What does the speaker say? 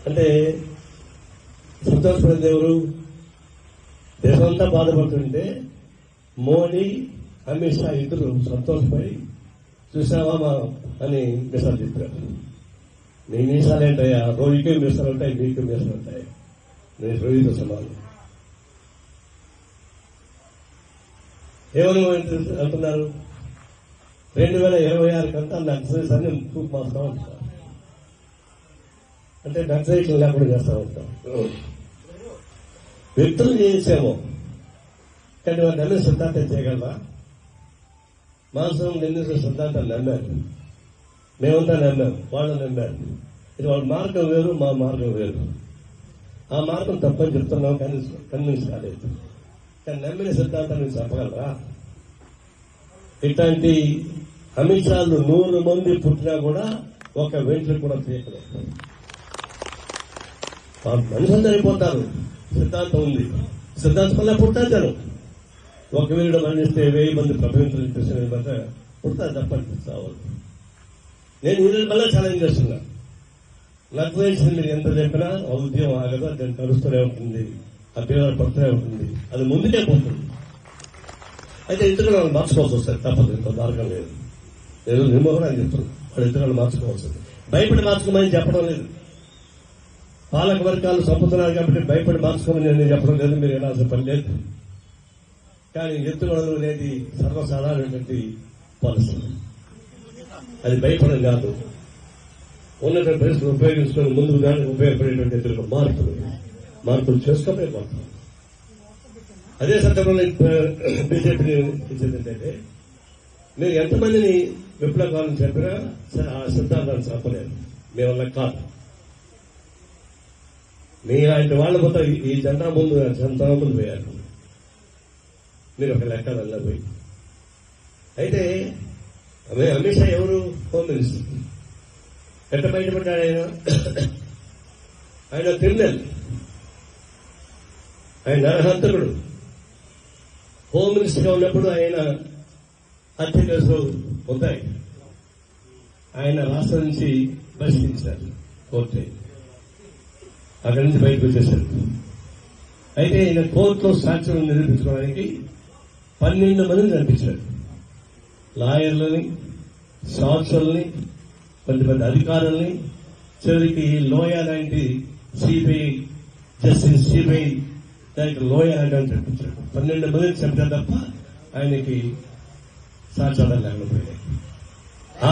అంటే సంతోషపడింది ఎవరు? దేశమంతా బాధపడుతుంటే మోడీ అమిత్ షా ఇద్దరు సంతోషపడి చూసావా మా అని మిసాలు చెప్పారు. నీ మీసాలు ఏంటయ్యా, రోజుకే మీసాలు ఉంటాయి, నీకు మీసాలు ఉంటాయి, నేను రోజుతో సమానం. ఏమని అంటున్నారు? 2026 కంతా నక్సలైట్స్ అన్ని ప్రూఫ్ మారుతా ఉంటారు. అంటే నక్సలైట్లు లేకుండా చేస్తా ఉంటాం. వ్యక్తులు చేసాము కానీ వాళ్ళు నమ్మే సిద్ధాంతం చేయగలరా? మాంసం నిందించిన సిద్ధాంతాలు నమ్మారు, మేమంతా నమ్మాము, వాళ్ళు నమ్మారు. ఇది వాళ్ళ మార్గం వేరు, మా మార్గం వేరు. ఆ మార్గం తప్పని చెప్తున్నాం కానీ కన్విన్స్ కాలేదు. కానీ నమ్మిన సిద్ధాంతాన్ని చెప్పగలరా? ఇట్లాంటి అమిత్ షాలు 100 మంది పుట్టినా కూడా ఒక వెంట్రుక కూడా తీయలేదు. మనుషులు అయిపోతారు. సిద్ధాంతం ఉంది, సిద్ధాంతం వల్ల పుట్టారు. ఒక వీరుడు మరణిస్తే 1000 మంది ప్రభావితం పుడతారు తప్పనిపిస్తావు. నేను వీళ్ళు మళ్ళీ ఛాలెంజ్ చేస్తున్నా. నక్సలైట్స్ మీరు ఎంత చెప్పినా ఆ ఉద్యమం ఆగదు, దాన్ని కలుస్తూనే ఉంటుంది, అభ్యర్థులు పడుతూనే ఉంటుంది, అది ముందుకే పోతుంది. అయితే ఇతరులు మార్చుకోవాల్సి వస్తుంది, తప్పదు, ఇంత మార్గం లేదు. నేను నిర్మోహన అని చెప్తున్నాను, వాళ్ళు ఇతరులు మార్చుకోవాల్సి వస్తుంది. భయపడి మార్చుకోమని చెప్పడం లేదు. పాలక వర్గాలు చంపుతున్నారు కాబట్టి భయపడి మార్చుకోమని నేను చెప్పడం లేదు, మీరు వెళ్ళాల్సిన పని లేదు. కానీ ఎత్తుగడలు అనేది సర్వసాధారణటువంటి పాలసీ. అది భయపడడం కాదు, ఉన్నటువంటి పరిస్థితులు ఉపయోగించుకొని ముందుకు దానికి ఉపయోగపడేటువంటి ఎత్తులకు మార్పులు చేసుకోవడం మాత్రం. అదే సందర్భంలో బీజేపీని ఇచ్చేదంటే మీరు ఎంతమందిని విప్లవాలను చెప్పినా సరే ఆ సిద్ధాంతాన్ని చెప్పలేదు, మీ వల్ల కాదు. మీ లాంటి వాళ్ళ మొత్తం ఈ జెండా ముందు ముందు పోయారు, మీరు ఒక లెక్క వెళ్ళబోయి. అయితే అమిత్ షా ఎవరు? Home minister. ఎట్ట బయటపడ్డాడు ఆయన? ఆయన క్రిమినల్, ఆయన నరహంతకుడు. హోమ్ మినిస్టర్ గా ఉన్నప్పుడు ఆయన హత్య కేసులు ఉంటాయి. ఆయన రాష్ట్రం నుంచి బహిష్కరించారు కోర్టు, అక్కడి నుంచి బయటకు వచ్చేశారు. అయితే ఈయన కోర్టులో సాక్ష్యం నిరూపించుకోవడానికి 12 మందిని కనిపించారు. లాయర్లని, సాక్షుల్ని, పెద్ద అధికారుల్ని, చివరికి లోయ లాంటి సిబిఐ జస్టిస్, సిబిఐ దానికి లోయ లాంటి కనిపించారు. 12 మందిని చెప్పారు తప్ప ఆయనకి సాక్ష్యాలు లేకపోయాయి.